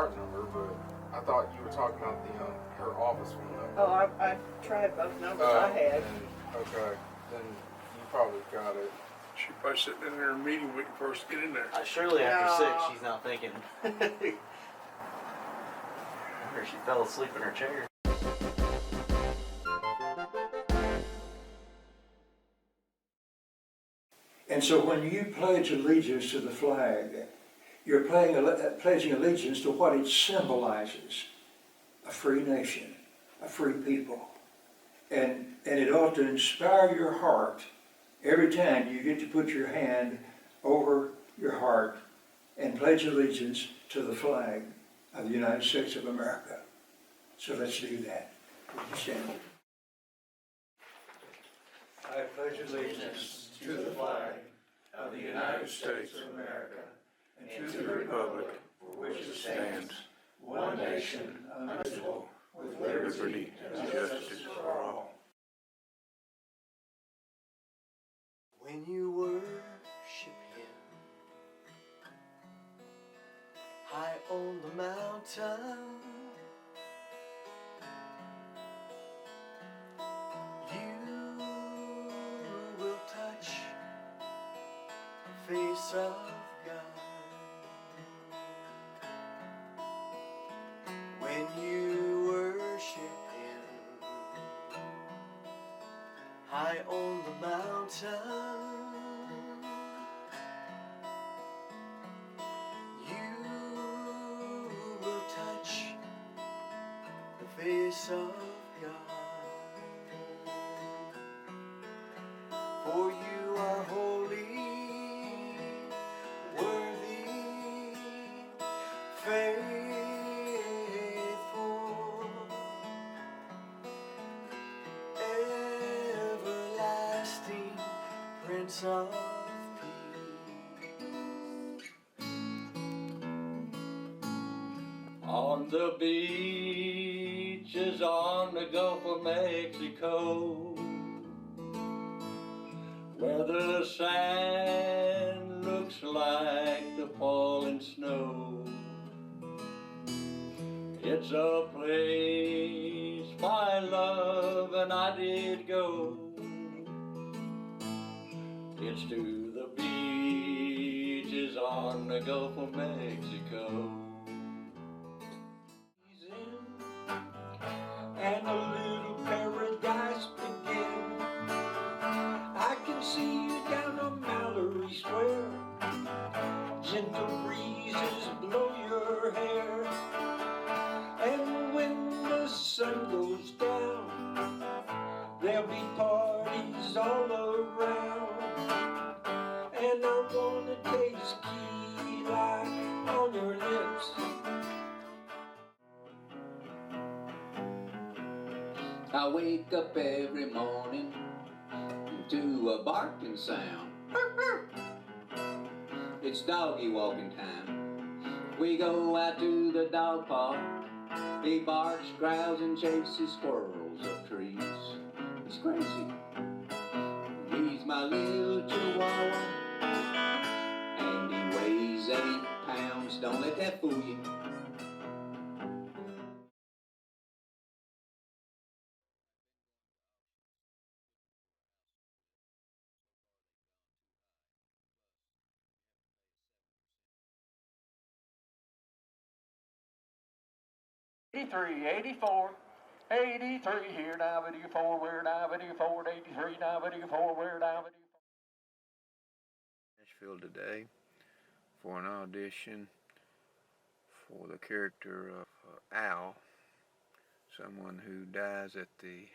garage number, but I thought you were talking about the her office phone number. Oh, I tried both numbers I had. Okay, then you probably got it. She's probably sitting in there meeting waiting for us to get in there. Surely after No. 6, she's not thinking. I wonder if she fell asleep in her chair. And so when you pledge allegiance to the flag, you're pledging allegiance to what it symbolizes: a free nation, a free people. And it ought to inspire your heart every time you get to put your hand over your heart and pledge allegiance to the flag of the United States of America. So let's do that. Would you stand? I pledge allegiance to the flag of the United States of America and to the republic for which it stands, one nation, indivisible, with liberty and justice for all. When you worship Him high on the mountain, you will touch the face of God. When you worship Him high on the mountain, you will touch the face of God. For you are holy, worthy, faithful, everlasting Prince of Peace. On the beaches on the Gulf of Mexico, where the sand looks like the falling snow, it's a place my love and I did go. It's to the beaches on the Gulf of Mexico. And a little paradise begin. I can see you down on Mallory Square. Gentle breezes blow your hair. And when the sun goes down, there'll be parties all around. And I'm gonna taste key lime on your lips. I wake up every morning to a barking sound. It's doggy walking time. We go out to the dog park. He barks, growls, and chases squirrels up trees. He's crazy. He's my little chihuahua, and he weighs 8 pounds. Don't let that fool you. '83, '84, '83 here now, '84, we're now, '84, '83 now, '84, we're now, '84. Nashville today for an audition for the character of Al, someone who dies at the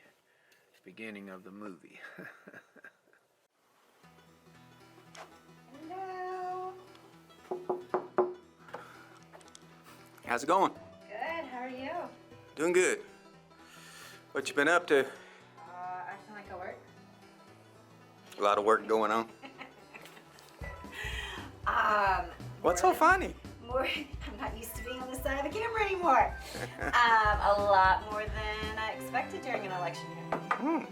beginning of the movie. Hello. How's it going? Good. How are you? Doing good. What you been up to? Acting like I work. A lot of work going on. What's so funny? More. I'm not used to being on this side of the camera anymore. A lot more than I expected during an election year.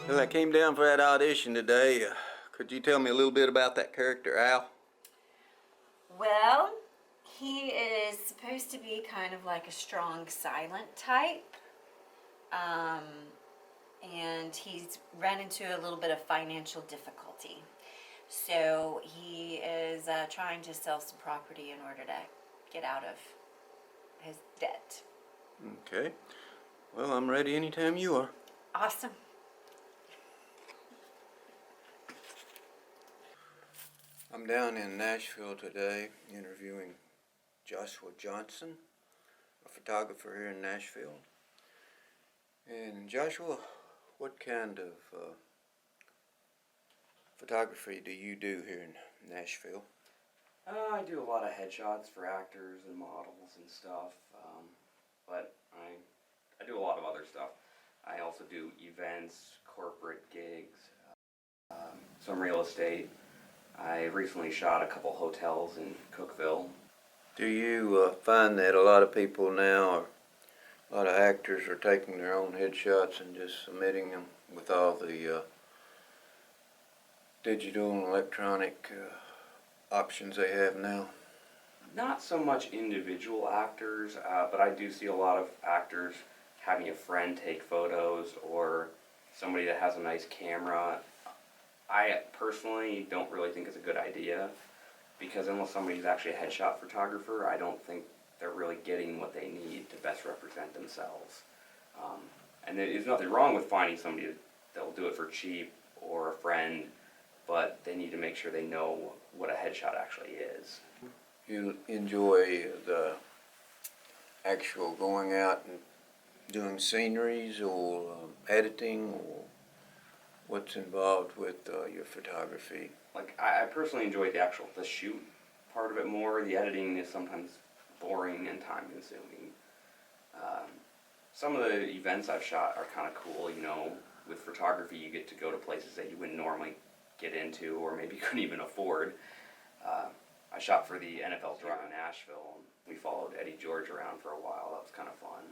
Well, I came down for that audition today. Could you tell me a little bit about that character, Al? Well, He is supposed to be kind of like a strong, silent type. And he's run into a little bit of financial difficulty. So he is trying to sell some property in order to get out of his debt. Okay. Well, I'm ready anytime you are. Awesome. I'm down in Nashville today interviewing Joshua Johnson, a photographer here in Nashville. And Joshua, what kind of photography do you do here in Nashville? I do a lot of headshots for actors and models and stuff, but I do a lot of other stuff. I also do events, corporate gigs, some real estate. I recently shot a couple hotels in Cookeville. Do you find that a lot of people now, or a lot of actors, are taking their own headshots and just submitting them with all the digital and electronic options they have now? Not so much individual actors, but I do see a lot of actors having a friend take photos or somebody that has a nice camera. I personally don't really think it's a good idea, because unless somebody's actually a headshot photographer, I don't think they're really getting what they need to best represent themselves. And there's nothing wrong with finding somebody that'll do it for cheap or a friend, but they need to make sure they know what a headshot actually is. You enjoy the actual going out and doing sceneries or editing, or what's involved with your photography? Like, I personally enjoy the shoot part of it more. The editing is sometimes boring and time consuming. Some of the events I've shot are kind of cool, you know. With photography, you get to go to places that you wouldn't normally get into or maybe couldn't even afford. I shot for the NFL Draft in Nashville. We followed Eddie George around for a while. That was kind of fun.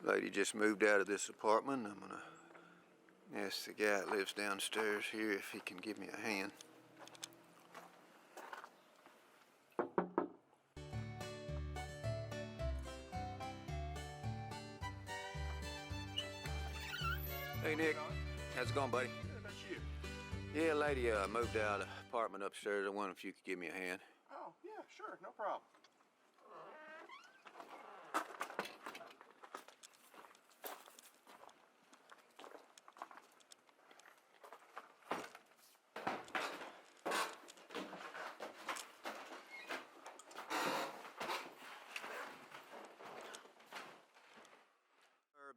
Lady just moved out of this apartment. I'm gonna ask the guy that lives downstairs here if he can give me a hand. Hey Nick, how's it going, buddy? Yeah, that's you. Yeah, lady moved out of the apartment upstairs. I wonder if you could give me a hand. Oh, yeah, sure, no problem.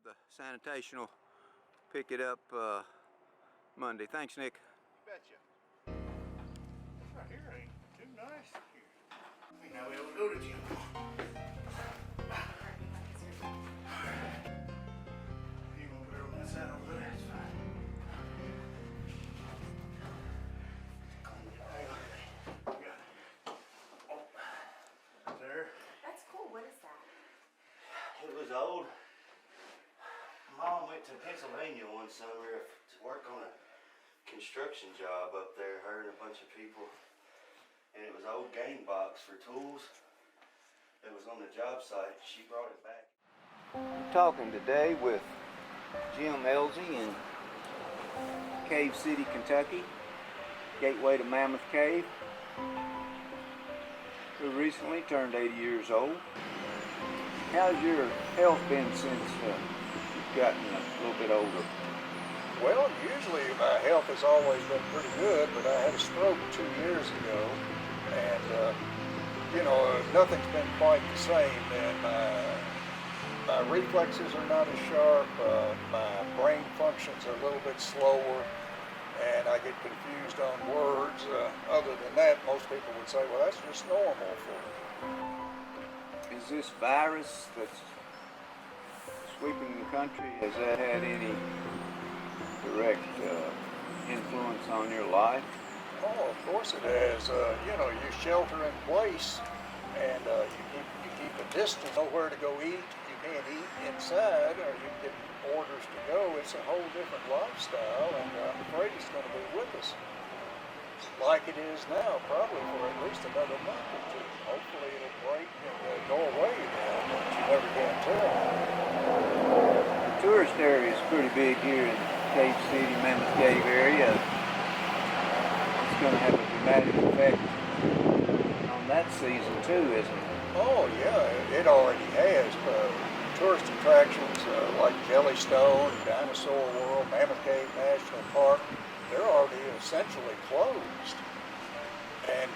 The sanitation will pick it up Monday. Thanks, Nick. You betcha. Right here ain't too nice here. May not be able to go to gym. You gonna put her on that side over there? It's fine. Hang on. You got it. Oh. There. That's cool. What is that? It was old. Mom went to Pennsylvania one summer to work on a construction job up there, her and a bunch of people. And it was an old game box for tools. It was on the job site. She brought it back. I'm talking today with Jim Elsie in Cave City, Kentucky, gateway to Mammoth Cave, who recently turned 80 years old. How's your health been since you've gotten a little bit older? Well, usually my health has always been pretty good, but I had a stroke 2 years ago, and nothing's been quite the same. And my reflexes are not as sharp. My brain functions are a little bit slower, and I get confused on words. Other than that, most people would say, well, that's just normal for me. Is this virus that's sweeping the country, has that had any direct influence on your life? Oh, of course it has. You shelter in place, and you keep a distance. Nowhere to go eat. You can't eat inside, or you get orders to go. It's a whole different lifestyle, and I'm afraid it's going to be with us. like it is now, probably for at least another month or two. Hopefully it'll break and go away again, but you never can tell. The tourist area is pretty big here in Cave City, Mammoth Cave area. It's going to have a dramatic effect on that season too, isn't it? Oh yeah, it already has. Tourist attractions like Jellystone, Dinosaur World, Mammoth Cave National Park, they're already essentially closed. And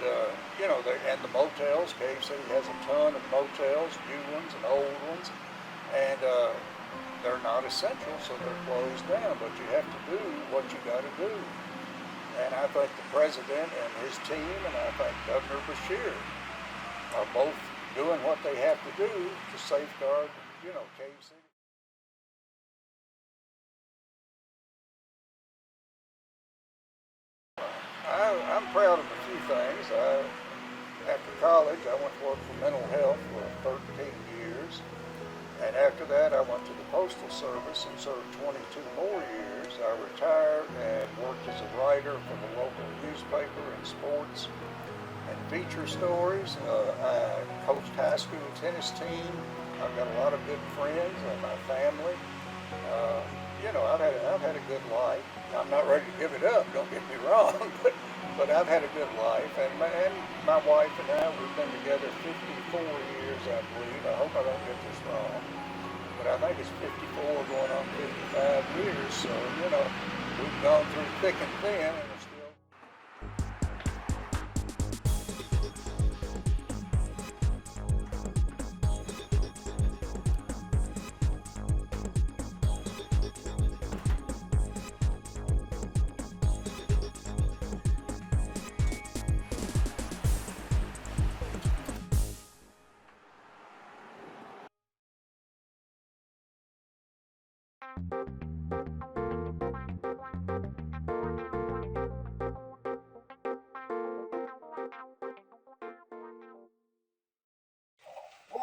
and the motels, Cave City has a ton of motels, new ones and old ones, and they're not essential, so they're closed down. But you have to do what you got to do. And I think the president and his team, and I think Governor Beshear are both doing what they have to do to safeguard, Cave City. I'm proud of a few things. After college, I went to work for mental health for 13 years. And after that, I went to the Postal Service and served 22 more years. I retired and worked as a writer for the local newspaper and sports and feature stories. I coached high school tennis team. I've got a lot of good friends and my family. I've had a good life. I'm not ready to give it up, don't get me wrong, but I've had a good life. And my wife and I, we've been together 54 years, I believe. I hope I don't get this wrong. But I think it's 54 going on 55 years. So, we've gone through thick and thin and we're still.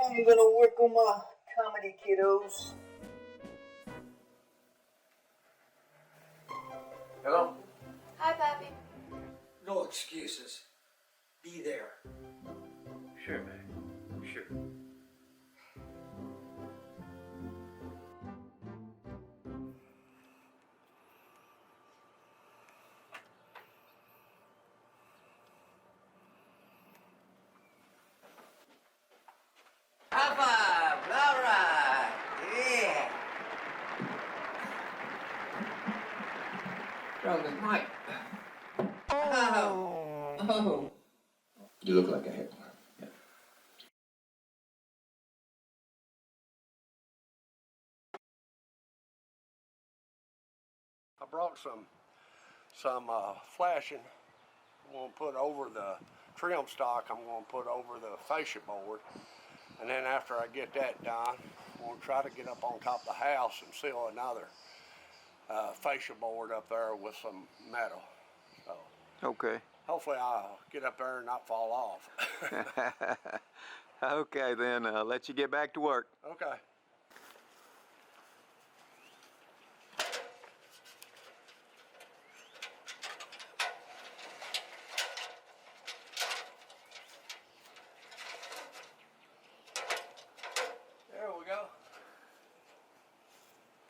I'm gonna work on my comedy, kiddos. Hello? Hi, Pappy. No excuses. Be there. Sure, man. Sure. High five! All right! Yeah! Brother Mike. Oh! You look like a heckler. Yeah. I brought some flashing. I'm going to put over the trim stock. I'm going to put over the fascia board. And then after I get that done, I'm going to try to get up on top of the house and seal another fascia board up there with some metal. So Okay. hopefully I'll get up there and not fall off. Okay, then I'll let you get back to work. Okay. There we go.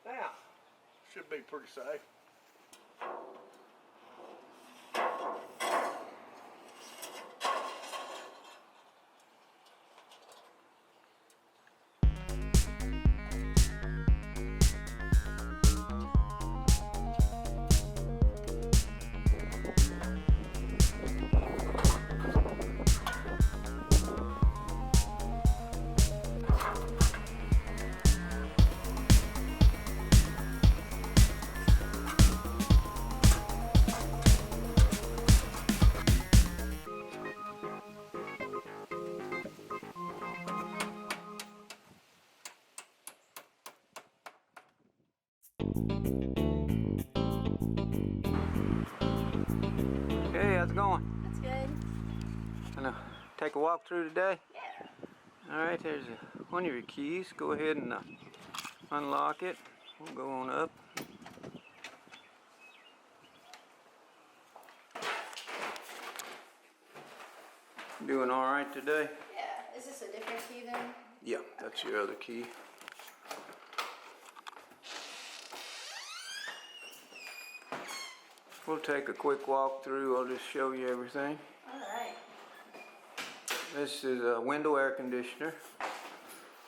Now, should be pretty safe. Hey, how's it going? That's good. Gonna take a walk through today? Yeah. All right, there's one of your keys. Go ahead and unlock it. We'll go on up. Doing all right today? Yeah. Is this a different key then? Yeah, that's your other key. We'll take a quick walk through. I'll just show you everything. All right. This is a window air conditioner.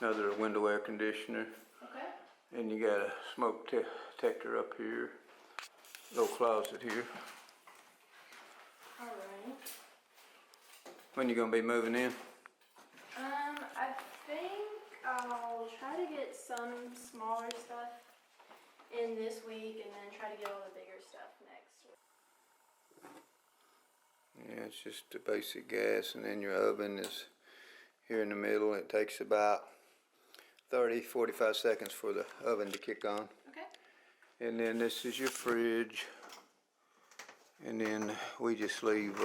Another window air conditioner. Okay. And you got a smoke detector up here. Little closet here. All right. When you gonna be moving in? I think I'll try to get some smaller stuff in this week and then try to get all the bigger stuff next week. Yeah, it's just the basic gas, and then your oven is here in the middle. It takes about 30-45 seconds for the oven to kick on. Okay. And then this is your fridge. And then we just leave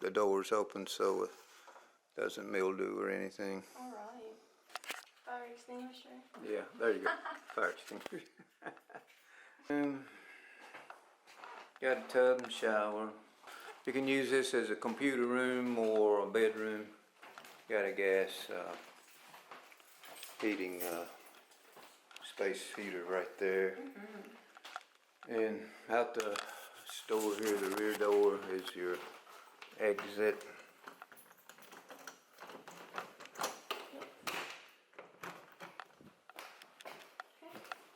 the doors open so it doesn't mildew or anything. All right. Fire extinguisher. Yeah, there you go. Fire extinguisher. Got a tub and shower. You can use this as a computer room or a bedroom. Got a gas heating space heater right there. And out the door here, the rear door, is your exit.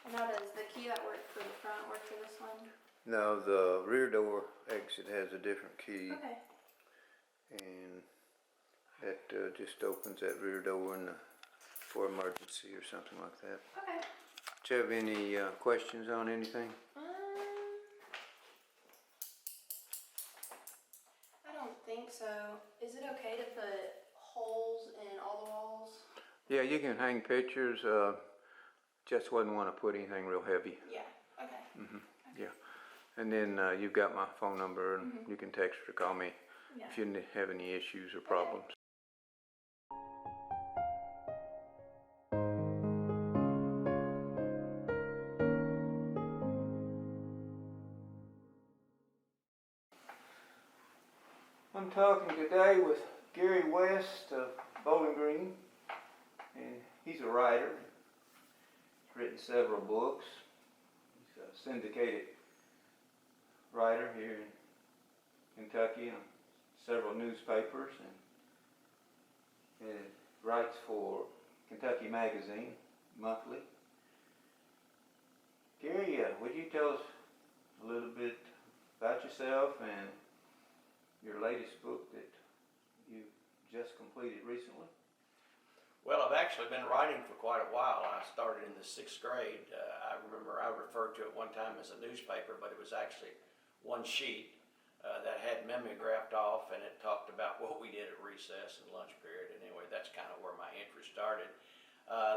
And now does the key that worked for the front work for this one? No, the rear door exit has a different key. Okay. And that just opens that rear door for emergency or something like that. Okay. Do you have any questions on anything? I don't think so. Is it okay to put holes in all the walls? Yeah, you can hang pictures. Just wouldn't want to put anything real heavy. Yeah. Okay. Yeah. And then you've got my phone number, and you can text or call me if you have any issues or problems. I'm talking today with Gary West of Bowling Green, and he's a writer. He's written several books. He's a syndicated writer here in Kentucky on several newspapers, and writes for Kentucky Magazine monthly. Gary, would you tell us a little bit about yourself and your latest book that you just completed recently? Well, I've actually been writing for quite a while. I started in the 6th grade. I remember I referred to it one time as a newspaper, but it was actually one sheet that had mimeographed off, and it talked about what we did at recess and lunch period. And anyway, that's kind of where my interest started.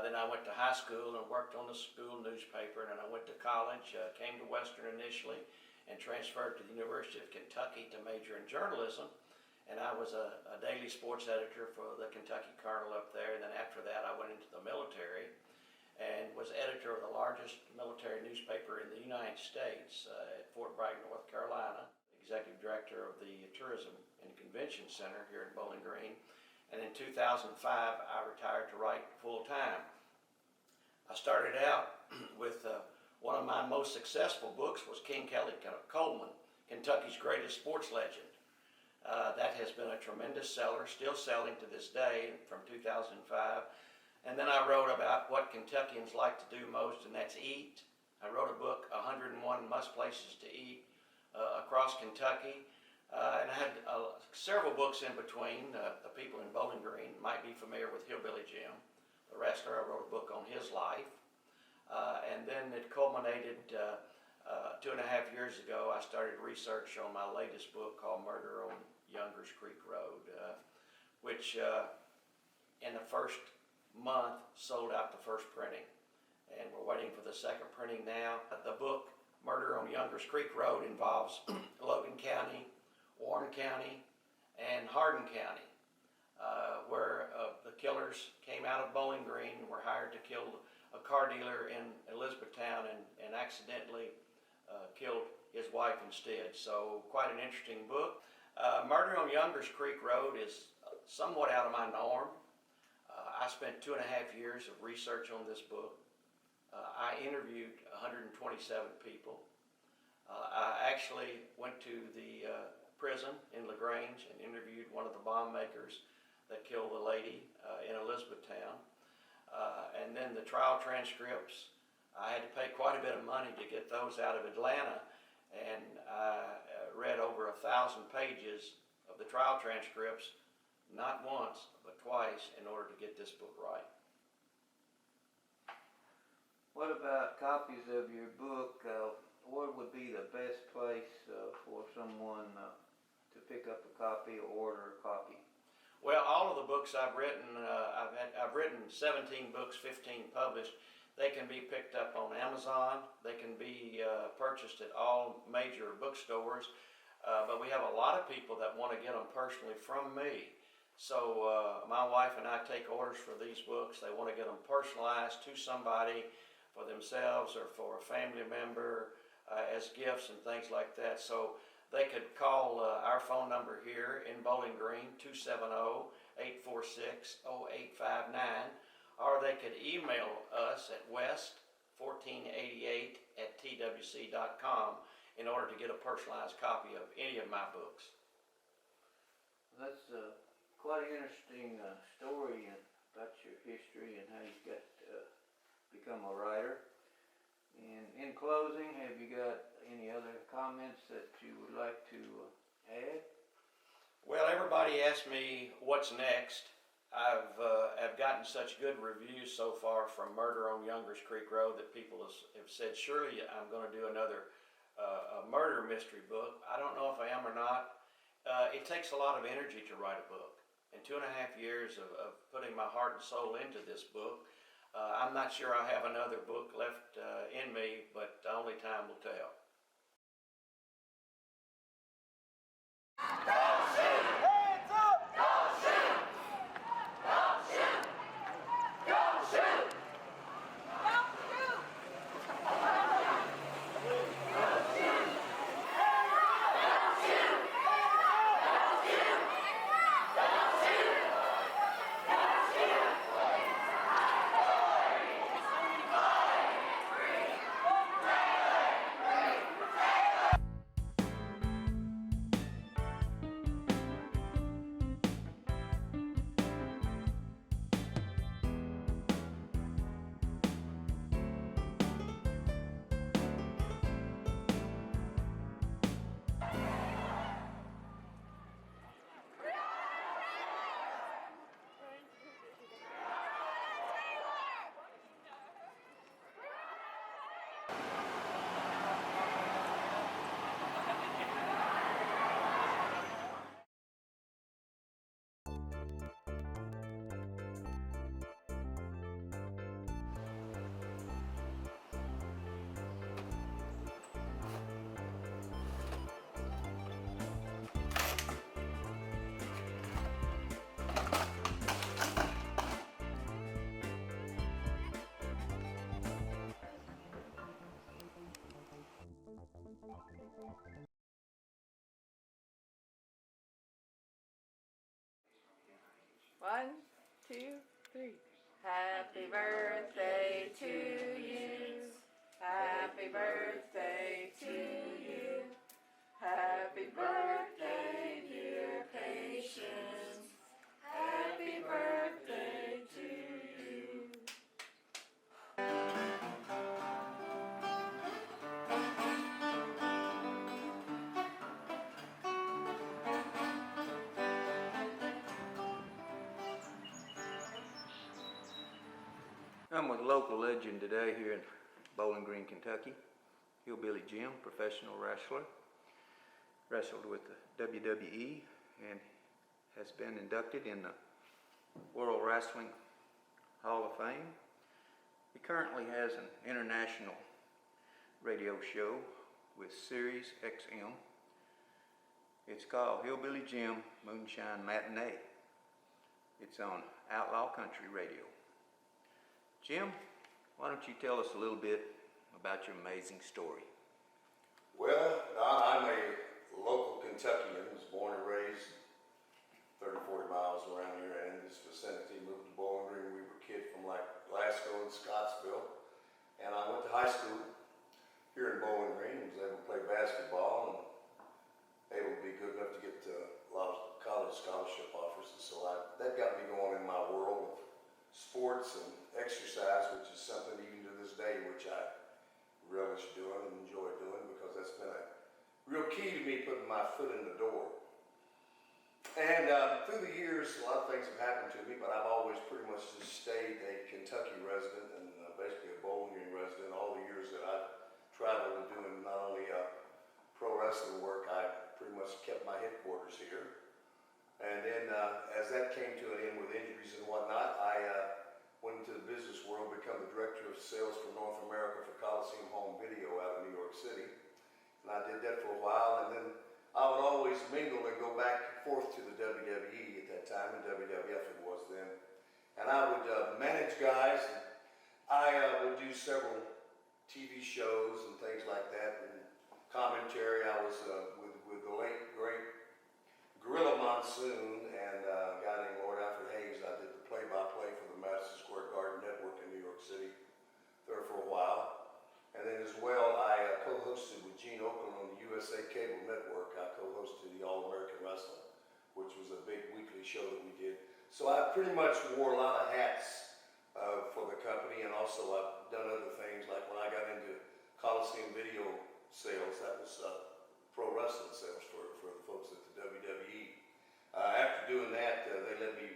Then I went to high school and worked on the school newspaper, and then I went to college, came to Western initially, and transferred to the University of Kentucky to major in journalism. And I was a daily sports editor for the Kentucky Cardinal up there. And then after that, I went into the military and was editor of the largest military newspaper in the United States at Fort Bragg, North Carolina, executive director of the Tourism and Convention Center here in Bowling Green. And in 2005, I retired to write full-time. I started out with one of my most successful books was King Kelly Coleman, Kentucky's greatest sports legend. That has been a tremendous seller, still selling to this day from 2005. And then I wrote about what Kentuckians like to do most, and that's eat. I wrote a book, 101 Must Places to Eat across Kentucky. And I had several books in between. The people in Bowling Green might be familiar with Hillbilly Jim, the wrestler. I wrote a book on his life. And then it culminated 2.5 years ago. I started research on my latest book called Murder on Youngers Creek Road, which in the first month sold out the first printing. And we're waiting for the second printing now. The book Murder on Youngers Creek Road involves Logan County, Warren County, and Hardin County, where the killers came out of Bowling Green and were hired to kill a car dealer in Elizabethtown and accidentally killed his wife instead. So quite an interesting book. Murder on Youngers Creek Road is somewhat out of my norm. I spent 2.5 years of research on this book. I interviewed 127 people. I actually went to the prison in LaGrange and interviewed one of the bomb makers that killed the lady in Elizabethtown. And then the trial transcripts, I had to pay quite a bit of money to get those out of Atlanta, and I read over 1,000 pages of the trial transcripts, not once, but twice, in order to get this book right. What about copies of your book? What would be the best place for someone to pick up a copy or order a copy? Well, all of the books I've written, I've written 17 books, 15 published. They can be picked up on Amazon. They can be purchased at all major bookstores. But we have a lot of people that want to get them personally from me. So my wife and I take orders for these books. They want to get them personalized to somebody, for themselves or for a family member, as gifts and things like that. So they could call our phone number here in Bowling Green, 270-846-0859, or they could email us at west1488@twc.com in order to get a personalized copy of any of my books. That's quite an interesting story about your history and how you got to become a writer. And in closing, have you got any other comments that you would like to add? Well, everybody asks me what's next. I've gotten such good reviews so far from Murder on Youngers Creek Road that people have said, surely I'm going to do another a murder mystery book. I don't know if I am or not. It takes a lot of energy to write a book. And 2.5 years of putting my heart and soul into this book, I'm not sure I have another book left in me, but only time will tell. One, two, three. Happy birthday to you. Happy birthday to you. Happy birthday, dear Patience. Happy birthday to you. I'm with a local legend today here in Bowling Green, Kentucky. Hillbilly Jim, professional wrestler. Wrestled with the WWE and has been inducted in the World Wrestling Hall of Fame. He currently has an international radio show with Sirius XM. It's called Hillbilly Jim Moonshine Matinee. It's on Outlaw Country Radio. Jim, why don't you tell us a little bit about your amazing story? Well, I'm a local Kentuckian, was born and raised 30, 40 miles around been a real key to me putting my foot in the door. And through the years, a lot of things have happened to me, but I've always pretty much just stayed a Kentucky resident and basically a Bowling Green resident. All the years that I've traveled and doing not only pro wrestling work, I pretty much kept my headquarters here. And then as that came to an end with injuries and whatnot, I went into the business world, become the director of sales for North America for Coliseum Home Video out of New York City. And I did that for a while, and then I would always mingle and go back and forth to the WWE at that time, and WWF it was then. And I would manage guys, and I would do several TV shows and things like that, and commentary. I was with the late, great Gorilla Monsoon and a guy named Lord Alfred Hayes. I did the play-by-play for the Madison Square Garden Network in New York City there for a while. And then as well, I co-hosted with Gene Oakland on the USA Cable Network. I co-hosted the All-American Wrestling, which was a big weekly show that we did. So I pretty much wore a lot of hats for the company, and also I've done other things, like when I got into Coliseum Video sales, that was pro wrestling sales for the folks at the WWE. After doing that, they let me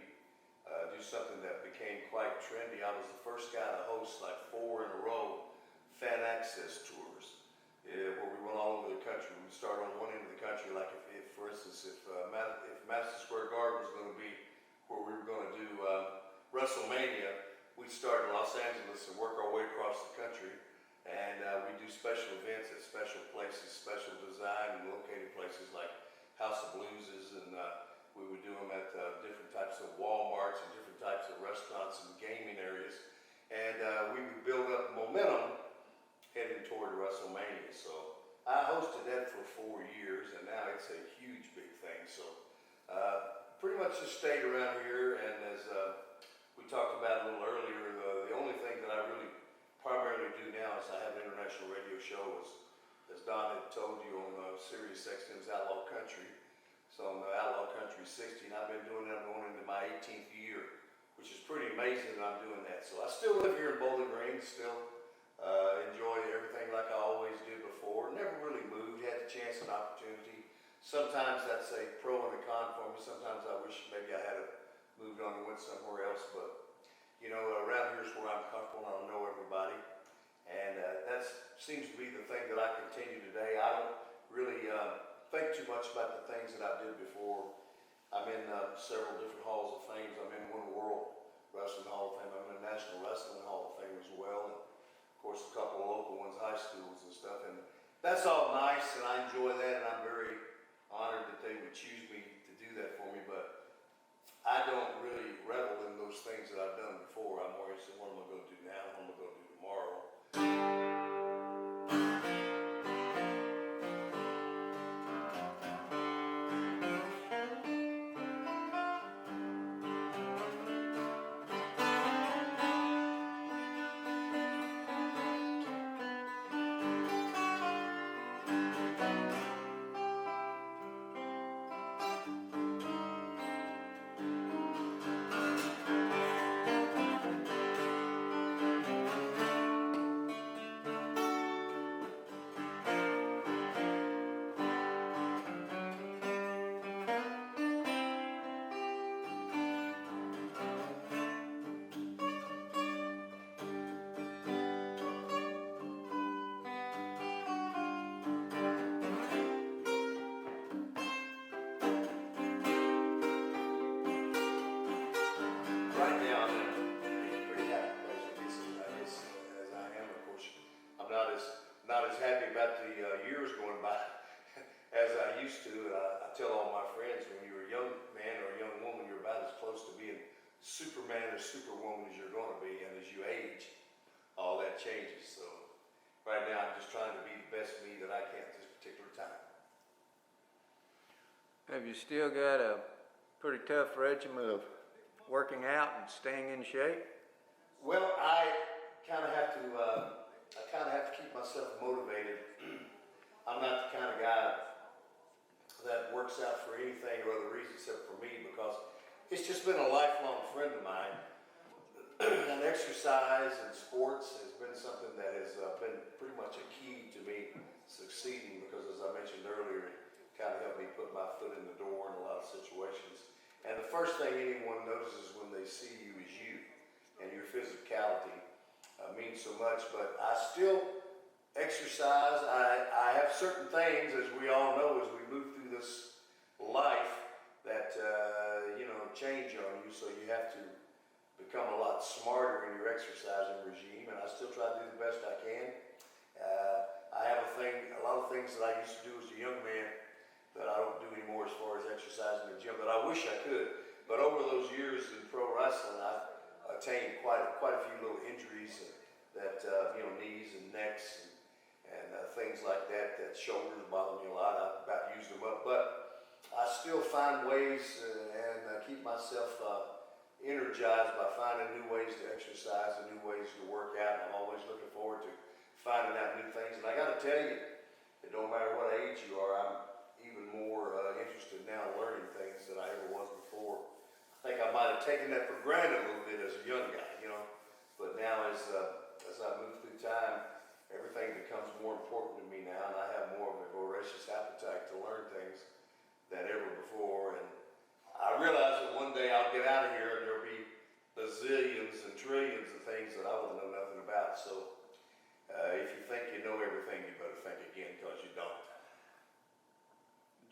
do something that became quite trendy. I was the first guy to host like 4 in a row fan access tours, where we went all over the country. We started on one end of the country, like if for instance, if Madison Square Garden was going to be where we were going to do WrestleMania, we'd start in Los Angeles and work our way across the country. And we do special events at special places, special design and located places like House of Blueses, and we would do them at different types of Walmarts and different types of restaurants and gaming areas. And we would build up momentum heading toward WrestleMania. So I hosted that for 4 years, and now it's a huge, big thing. So pretty much just stayed around here, and as we talked about a little earlier, the only thing that I really primarily do now is I have an international radio show, as Don had told you, on Sirius XM's Outlaw Country. So on Outlaw Country 60, and I've been doing that, I'm going into my 18th year, which is pretty amazing that I'm doing that. So I still live here in Bowling Green, still enjoy everything like I always did before. Never really moved, had the chance and opportunity. Sometimes that's a pro and a con for me. Sometimes I wish maybe I had moved on and went somewhere else, but you know, around here is where I'm comfortable and I know everybody. And that seems to be the thing that I continue today. I don't really think too much about the things that I did before. I'm in several different halls of fame. I'm in one World Wrestling Hall of Fame. I'm in the National Wrestling Hall of Fame as well. And of course, a couple of local ones, high schools and stuff. And that's all nice, and I enjoy that, and I'm very honored that they would choose me to do that for me. But I don't really revel in those things that I've done before. I'm more interested in what am I going to do now, what am I going to do tomorrow. Right now, I'm in a pretty happy place, I guess, as I am. Of course, I'm not as happy about the years going by as I used to. I tell all my friends, when you're a young man or a young woman, you're about as close to being Superman or Superwoman as you're going to be, and as you age, all that changes. So right now, I'm just trying to be the best me that I can at this particular time. Have you still got a pretty tough regimen of working out and staying in shape? Well, I kind of have to keep myself motivated. I'm not the kind of guy that works out for anything or other reason except for me, because it's just been a lifelong friend of mine. And exercise and sports has been something that has been pretty much a key to me succeeding because, as I mentioned earlier, it kind of helped me put my foot in the door in a lot of situations. And the first thing anyone notices when they see you is you, and your physicality means so much. But I still exercise. I have certain things, as we all know, as we move through this life that change on you. So you have to become a lot smarter in your exercising regime, and I still try to do the best I can. I have a lot of things that I used to do as a young man that I don't do anymore as far as exercising in the gym that I wish I could. But over those years in pro wrestling, I've attained quite a few little injuries that knees and necks and things like that. That shoulders bother me a lot. I've about used them up, but I still find ways and keep myself energized by finding new ways to exercise and new ways to work out. And I'm always looking forward to finding out new things. And I got to tell you, it don't matter what age you are, I'm even more interested now in learning things than I ever was before. I think I might have taken that for granted a little bit as a young guy, but now as I move through time, everything becomes more important to me now, and I have more of a voracious appetite to learn things than ever before. And I realize that one day I'll get out of here and there'll be bazillions and trillions of things that I won't know nothing about. So if you think you know everything, you better think again, because you don't.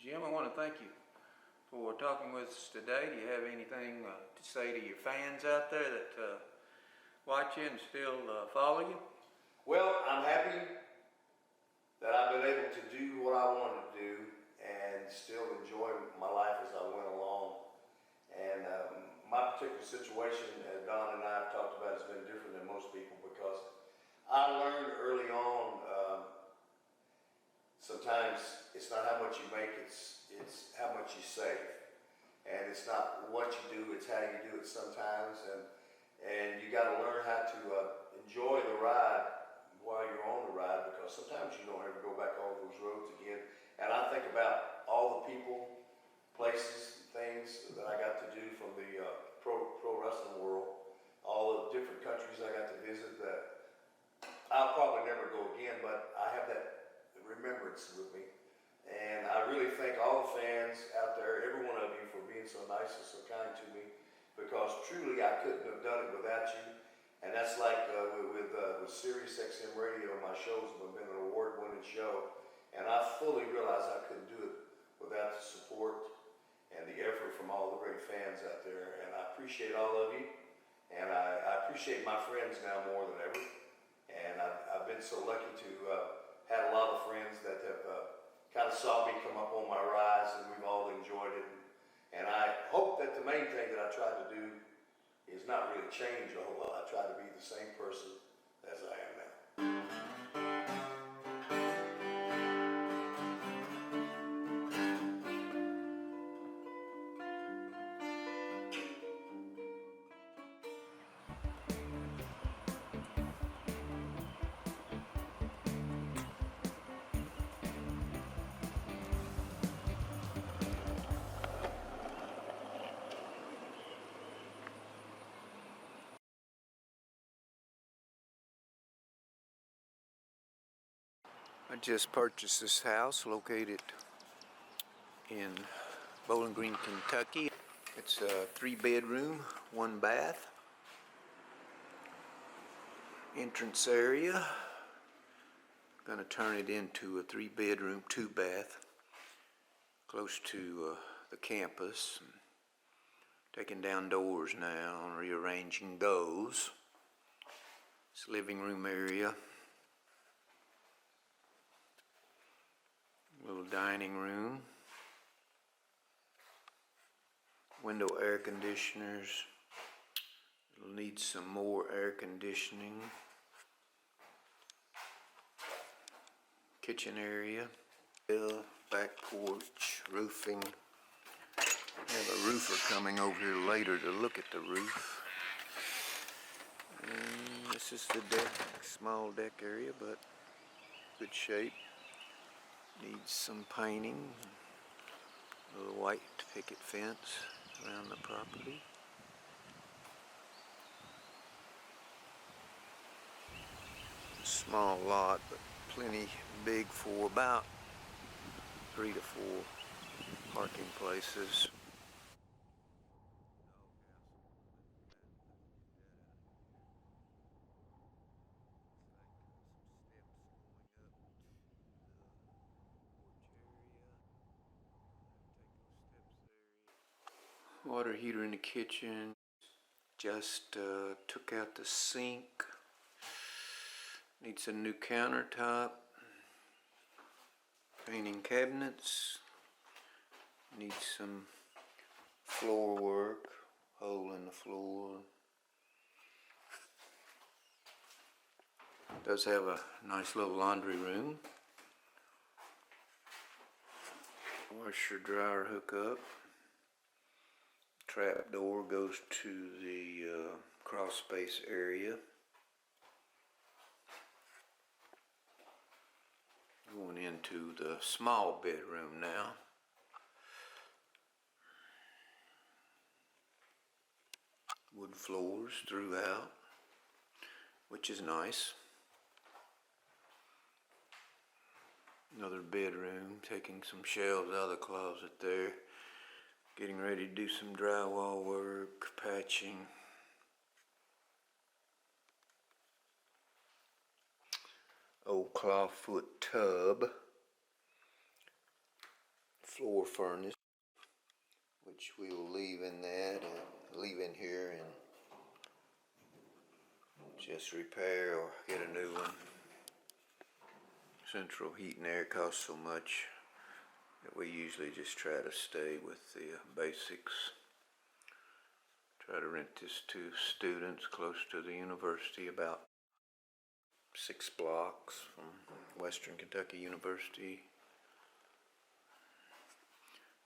Jim, I want to thank you for talking with us today. Do you have anything to say to your fans out there that watch you and still follow you? Well, I'm happy that I've been able to do what I wanted to do and still enjoy my life as I went along. And my particular situation, as Don and I have talked about, has been different than most people because I learned early on sometimes it's not how much you make, it's how much you save. And it's not what you do, it's how you do it sometimes. And you got to learn how to enjoy the ride while you're on the ride, because sometimes you don't ever go back over those roads again. And I think about all the people, places, things that I got to do from the pro wrestling world, all the different countries I got to visit that I'll probably never go again, but I have that remembrance with me. And I really thank all the fans out there, every one of you, for being so nice and so kind to me, because truly I couldn't have done it without you. And that's like with Sirius XM Radio, my shows have been an award-winning show, and I fully realize I couldn't do it without the support and the effort from all the great fans out there. And I appreciate all of you, and I appreciate my friends now more than ever. And I've been so lucky to had a lot of friends that have kind of saw me come up on my rise, and we've all enjoyed it. And I hope that the main thing that I try to do is not really change a whole lot. I try to be the same person as I am now. I just purchased this house located in Bowling Green, Kentucky. It's a 3-bedroom, 1 bath. Entrance area. Gonna turn it into a 3-bedroom, 2 bath. Close to the campus. Taking down doors now and rearranging those. It's living room area. Little dining room. Window air conditioners. It'll need some more air conditioning. Kitchen area. Back porch, roofing. Have a roofer coming over here later to look at the roof. And this is the deck, small deck area, but good shape. Needs some painting. A little white picket fence around the property. Small lot, but plenty big for about 3 to 4 parking places. Water heater in the kitchen. Just took out the sink. Needs a new countertop. Painting cabinets. Needs some floor work. Hole in the floor. Does have a nice little laundry room. Washer dryer hookup. Trap door goes to the crawl space area. Going into the small bedroom now. Wood floors throughout, which is nice. Another bedroom, taking some shelves out of the closet there. Getting ready to do some drywall work, patching. Old clawfoot tub. Floor furnace, which we will leave in that and leave in here and just repair or get a new one. Central heat and air costs so much that we usually just try to stay with the basics. Try to rent this to students close to the university, about 6 blocks from Western Kentucky University.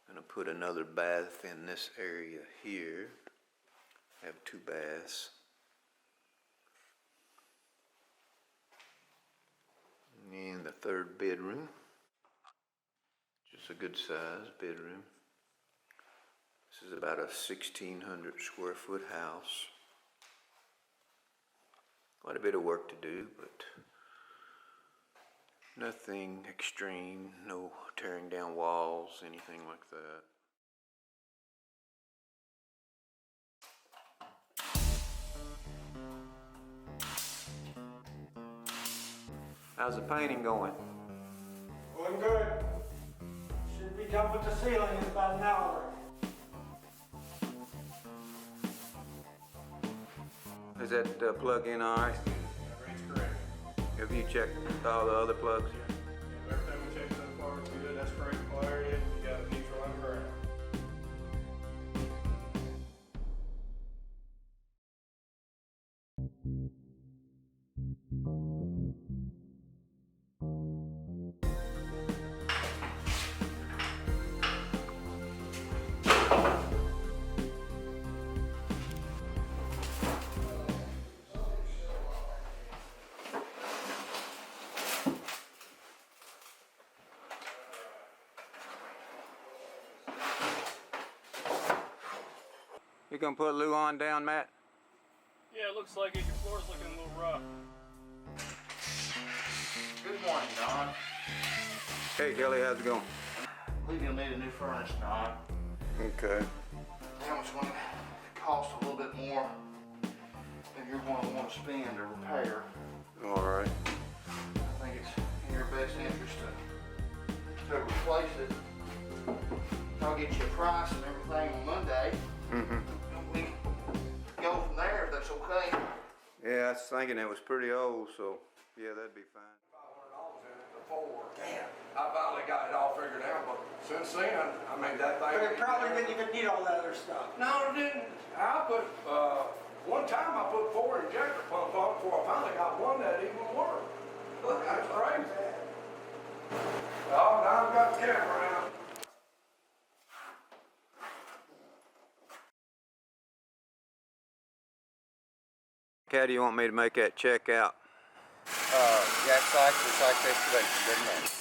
Gonna put another bath in this area here. Have 2 baths. And the 3rd bedroom. Just a good size bedroom. This is about a 1,600 square foot house. Quite a bit of work to do, but nothing extreme, no tearing down walls, anything like that. How's the painting going? Going good. Should be done with the ceiling in about an hour. Is that plug in all right? Everything's correct. Have you checked all the other plugs? Everything we checked so far is good. That's correct polarity. You got a neutral and ground. You gonna put Luan down, Matt? Yeah, it looks like it. Your floor's looking a little rough. Good morning, Don. Hey Kelly, how's it going? I believe you'll need a new furnace, Don. Okay. That was going to cost a little bit more than you're going to want to spend to repair. All right. I think it's in your best interest to replace it. I'll get you a price and everything on Monday. Mm-hmm. We can go from there if that's okay. Yeah, I was thinking it was pretty old, so yeah, that'd be fine. $500 in it before. Damn. I finally got it all figured out, but since then, I mean, that thing. But it probably didn't even need all that other stuff. No, it didn't. I put, one time I put 4 injector pumps on before I finally got one that even worked. That's crazy. Oh, now I've got the camera out. How do you want me to make that check out? Jack Sikes or Sikes Excavation, doesn't matter.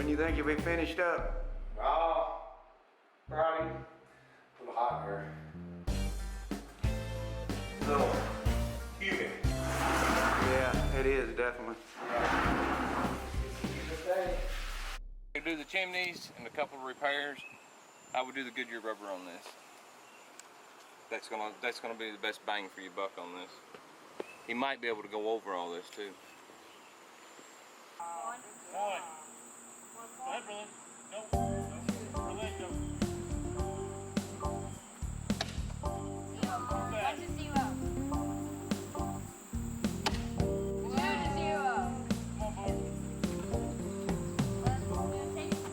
When you think you'll be finished up? Oh, Friday. A little hot here. A little humid. Yeah, it is definitely. To do the chimneys and a couple of repairs, I would do the Goodyear rubber on this. That's gonna be the best bang for your buck on this. He might be able to go over all this too. Boy. Go ahead, brother. Go. Relax, go. That's a 0. 2 to 0. Come on, boy.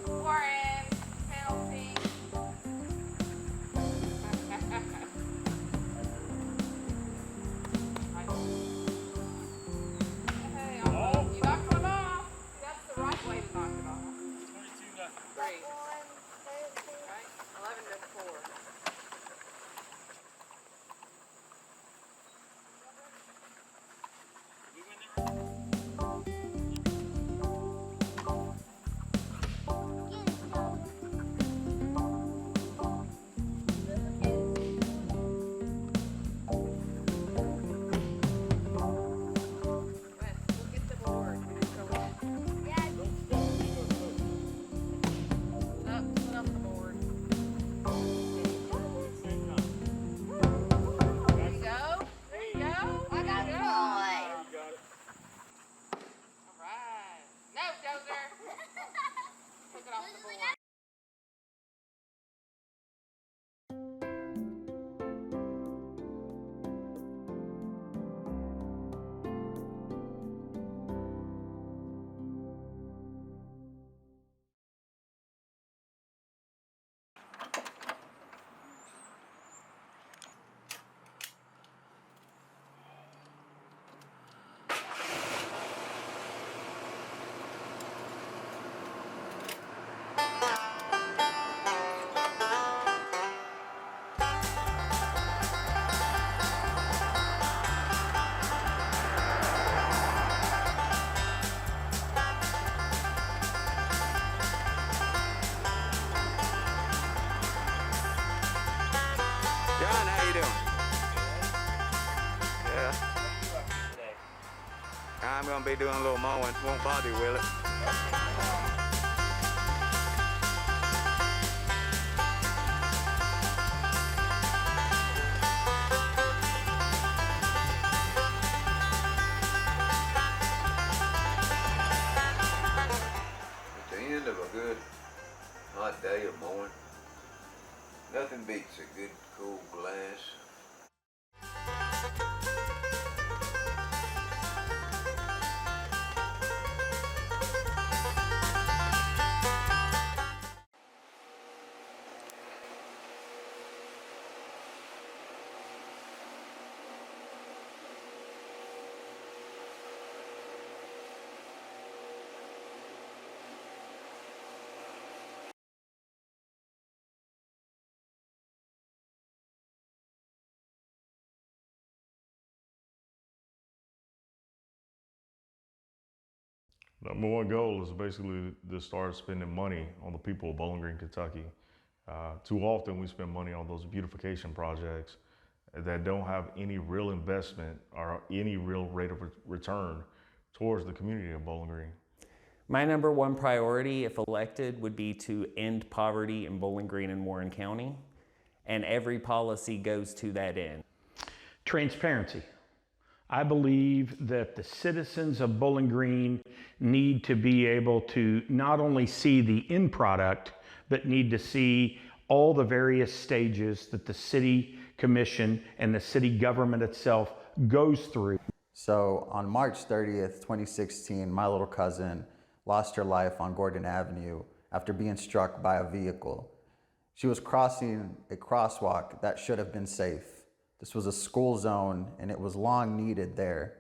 Warren, penalty. Hey, you knocked one off. That's the right way to knock it off. 22-0. 3. Right? 11 to 4. We win there. Wes, look at the board. Throw it. Up, put up the board. There you go. There you go. I got it. You got it. All right. No, Dozer. Took it off the board. John, how you doing? Yeah. I'm gonna be doing a little mowing. Won't bother you, will it? At the end of a good hot day of mowing, nothing beats a good cool glass. Number one goal is basically to start spending money on the people of Bowling Green, Kentucky. Too often we spend money on those beautification projects that don't have any real investment or any real rate of return towards the community of Bowling Green. My number one priority, if elected, would be to end poverty in Bowling Green and Warren County, and every policy goes to that end. Transparency. I believe that the citizens of Bowling Green need to be able to not only see the end product, but need to see all the various stages that the city commission and the city government itself goes through. So on March 30th, 2016, my little cousin lost her life on Gordon Avenue after being struck by a vehicle. She was crossing a crosswalk that should have been safe. This was a school zone and it was long needed there.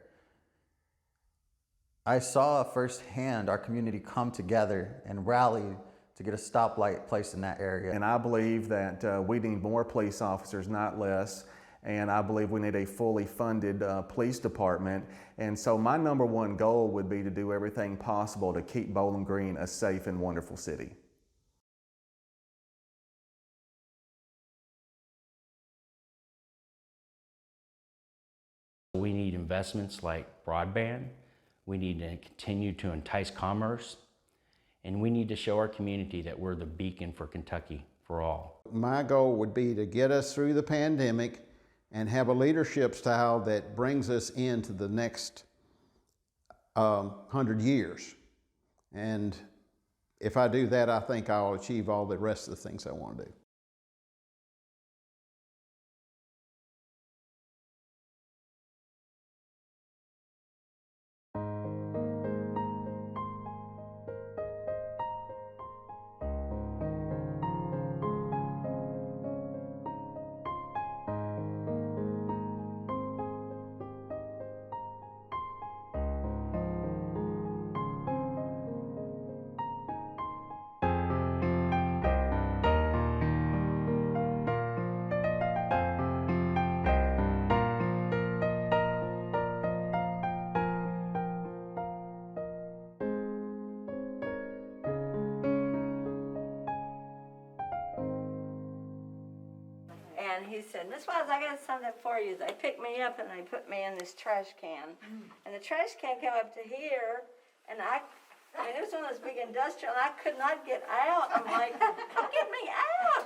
I saw firsthand our community come together and rally to get a stoplight placed in that area. And I believe that we need more police officers, not less. and I believe we need a fully funded police department. And so my number one goal would be to do everything possible to keep Bowling Green a safe and wonderful city. We need investments like broadband. We need to continue to entice commerce. And we need to show our community that we're the beacon for Kentucky for all. My goal would be to get us through the pandemic and have a leadership style that brings us into the next 100 years. And if I do that, I think I'll achieve all the rest of the things I want to do. And he said, Miss Wise, I got something for you. They picked me up and they put me in this trash can. And the trash can came up to here, and I mean, it was one of those big industrial, and I could not get out. I'm like, come get me out.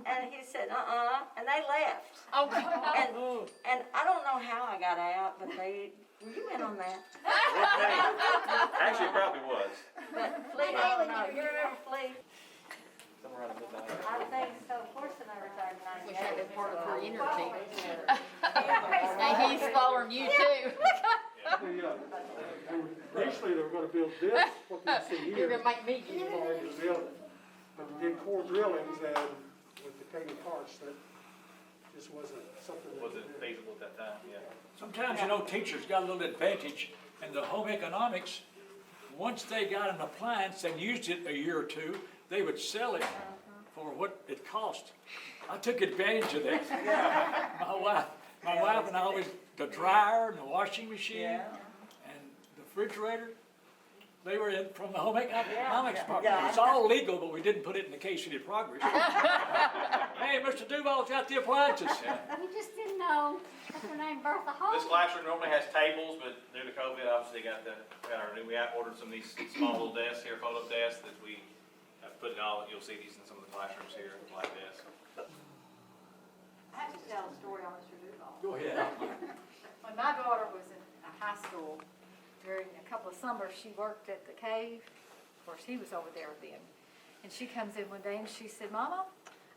And he said, and they left. Oh, God. And I don't know how I got out, but were you in on that? Actually, it probably was. But Flea, I don't know. You remember Flea? Somewhere around the midnight. I think so. Fortune I retired in 98. Wish I'd been part of her energy. And he's following you too. Initially, they were going to build this, what you see here. You're going to make me get involved. But we did core drillings, and with the painted parts, that just wasn't something that Wasn't feasible at that time, yeah. Sometimes, you know, teachers got a little advantage in the home economics. Once they got an appliance and used it a year or two, they would sell it for what it cost. I took advantage of that. My wife and I always, the dryer and the washing machine and the refrigerator, they were in from the home economics department. It's all legal, but we didn't put it in the case sheet of progress. Hey, Mr. Duval's got the appliances. We just didn't know. What's her name, Bertha Hall? This classroom normally has tables, but due to COVID, obviously we ordered some of these small little desks here, fold-up desks that we have put in all. You'll see these in some of the classrooms here, like this. I have to tell a story on Mr. Duval. Go ahead. When my daughter was in high school, during a couple of summers, she worked at the Cave. Of course, he was over there then. And she comes in one day and she said, Mama,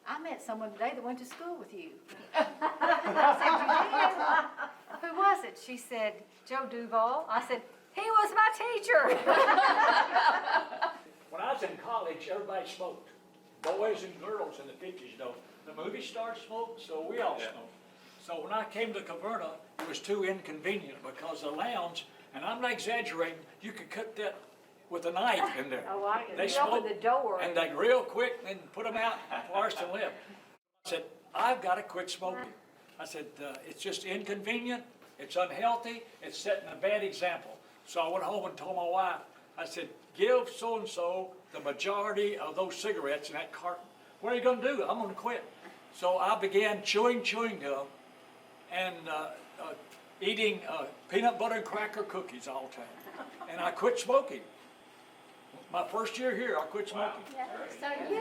I met someone today that went to school with you. I said, you did? Who was it? She said, Joe Duval. I said, he was my teacher. When I was in college, everybody smoked. Boys and girls in the 50s, you know. The movie stars smoked, so we all smoked. So when I came to Caverna, it was too inconvenient because the lounge, and I'm not exaggerating, you could cut that with a knife in there. Oh, I They you opened smoked, the door. and they real quick and put them out for us to live. I said, I've got to quit smoking. I said, it's just inconvenient, it's unhealthy, it's setting a bad example. So I went home and told my wife, I said, give so-and-so the majority of those cigarettes in that carton. What are you going to do? I'm going to quit. So I began chewing gum and eating peanut butter and cracker cookies all the time. And I quit smoking. My first year here, I quit smoking. Yeah. So you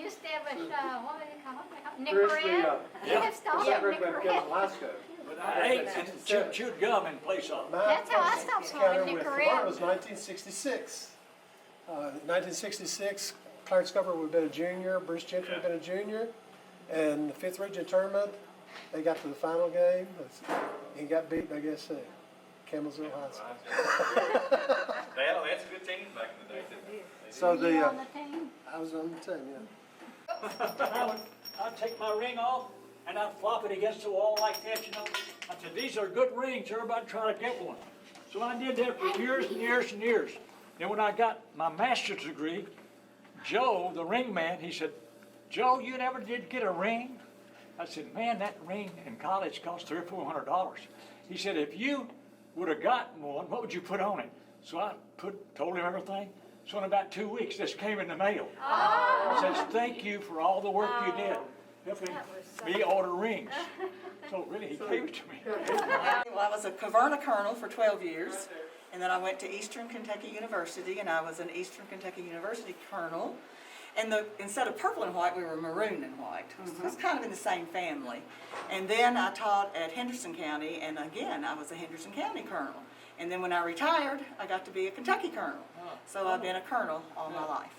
established, what do you call it? Nick Chris, Red? You have started Nick Red. Alaska. But I ate and chewed gum in place of it. That's how I stopped smoking Nick Red. was 1966. 1966, Clarence Cooper would have been a junior, Bruce Gentry would have been a junior, and the 5th region tournament, they got to the final game. He got beaten, I guess, Campbellsville High School. They had some good teams back in the day, didn't they? So Were you on the team? I was on the team, yeah. I'd take my ring off and I'd flop it against the wall like that, you know. I said, these are good rings, everybody try to get one. So I did that for years and years and years. And when I got my master's degree, Joe, the ring man, he said, Joe, you never did get a ring? I said, man, that ring in college cost $300 or $400. He said, if you would have gotten one, what would you put on it? So I told him everything. So in about 2 weeks, this came in the mail. It says, thank you for all the work you did, helping me order rings. So really, he gave it to me. Well, I was a Caverna colonel for 12 years, and then I went to Eastern Kentucky University, and I was an Eastern Kentucky University colonel. And instead of purple and white, we were maroon and white. So it's kind of in the same family. And then I taught at Henderson County, and again, I was a Henderson County colonel. And then when I retired, I got to be a Kentucky colonel. So I've been a colonel all my life.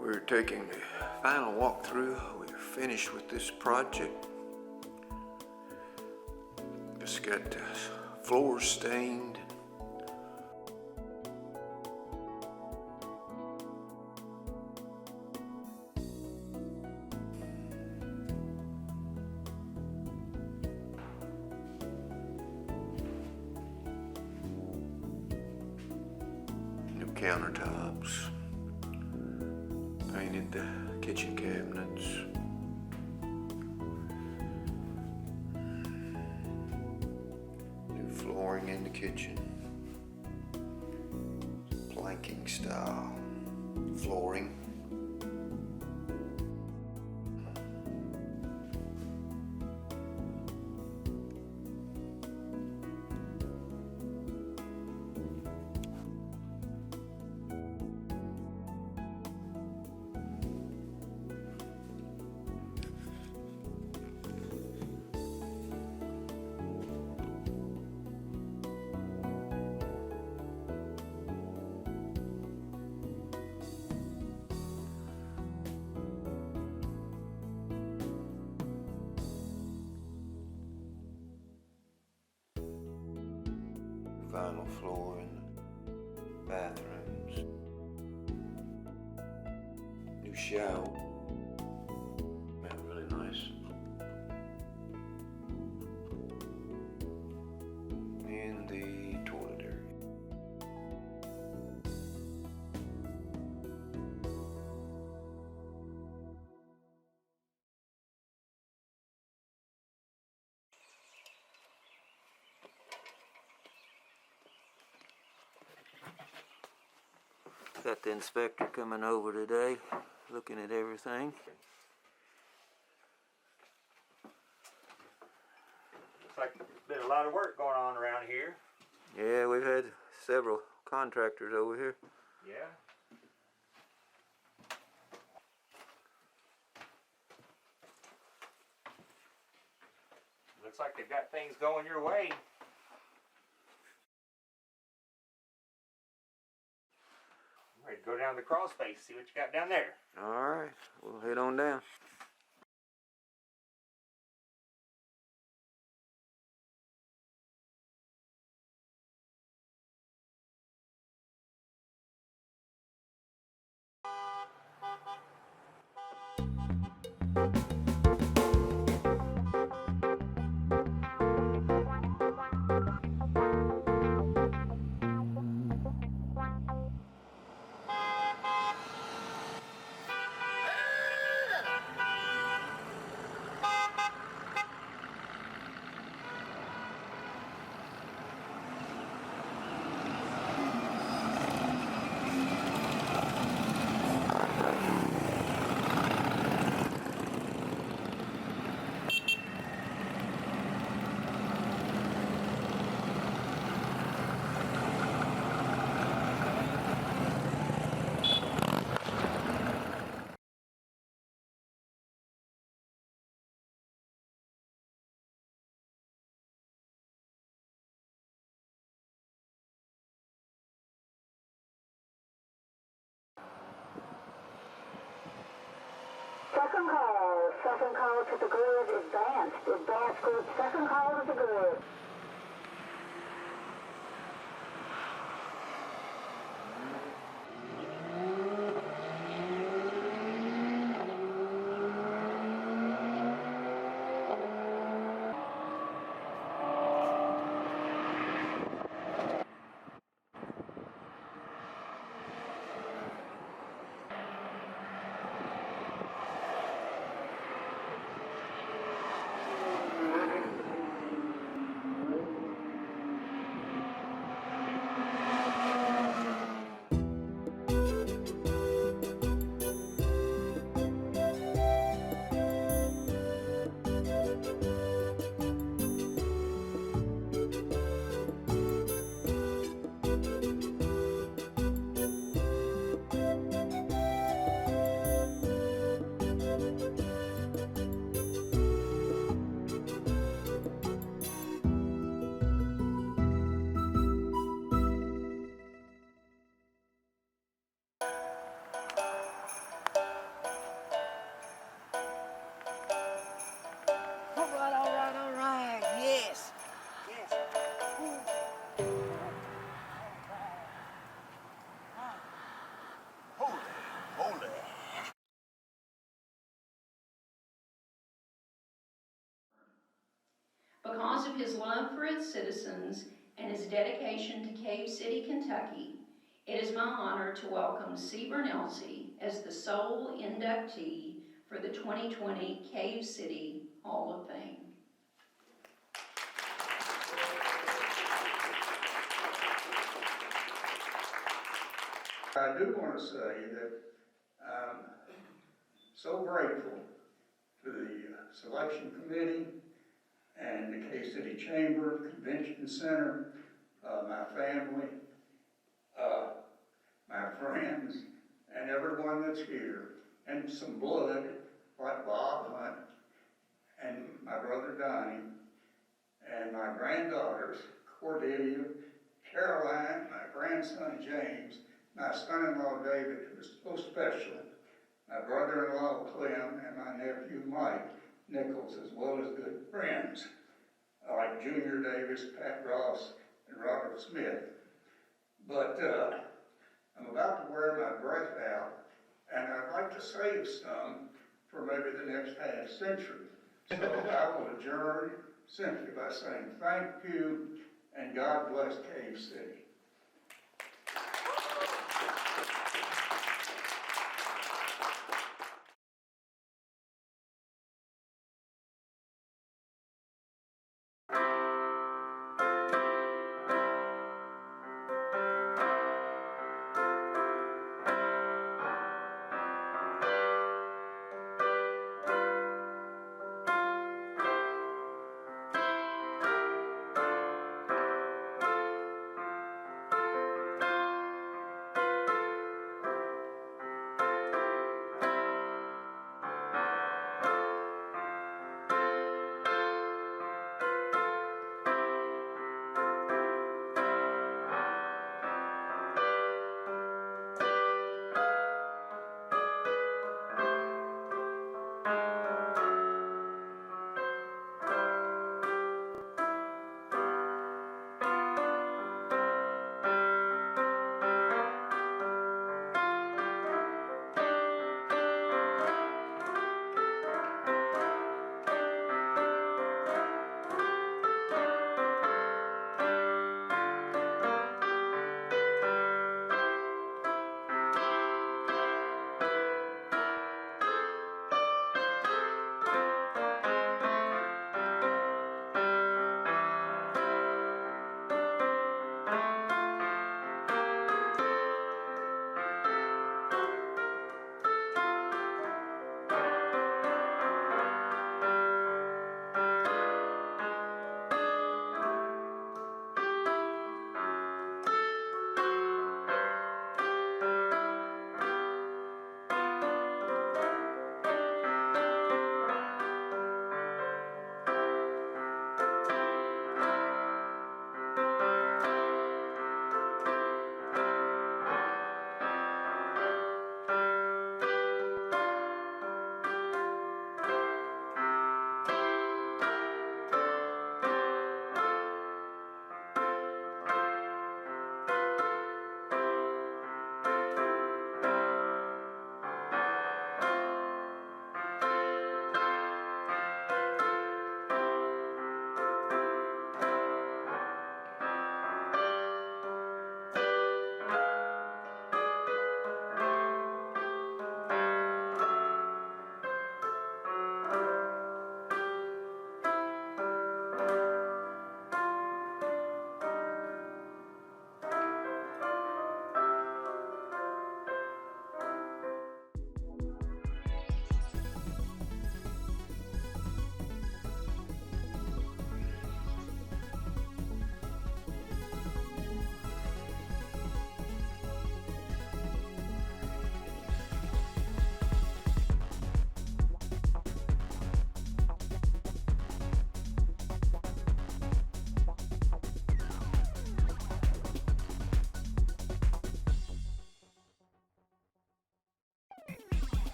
We're taking the final walkthrough. We're finished with this project. Just got the floors stained. New countertops. Painted the kitchen cabinets. New flooring in the kitchen. Planking style flooring. Vinyl floor in the bathrooms. New shower. Man, really nice. And the toilet area. Got the inspector coming over today, looking at everything. Looks like there's been a lot of work going on around here. Yeah, we've had several contractors over here. Yeah. Looks like they've got things going your way. Ready to go down to the crawl space, see what you got down there. All right, we'll head on down. Second call to the good, advanced good. Second call to the good. All right, yes. Yes. Holy. Because of his love for its citizens and his dedication to Cave City, Kentucky, it is my honor to welcome C. Bernelsey as the sole inductee for the 2020 Cave City Hall of Fame. I do want to say that I'm so grateful to the selection committee and the K-City Chamber, Convention Center, my family, my friends, and everyone that's here, and some blood, like Bob Hunt, and my brother Donnie, and my granddaughters, Cordelia, Caroline, my grandson James, my son-in-law David, who is so special, my brother-in-law Clem, and my nephew Mike Nichols, as well as good friends like Junior Davis, Pat Ross, and Robert Smith. But I'm about to wear my breath out, and I'd like to save some for maybe the next half century. So I will adjourn simply by saying thank you, and God bless Cave City.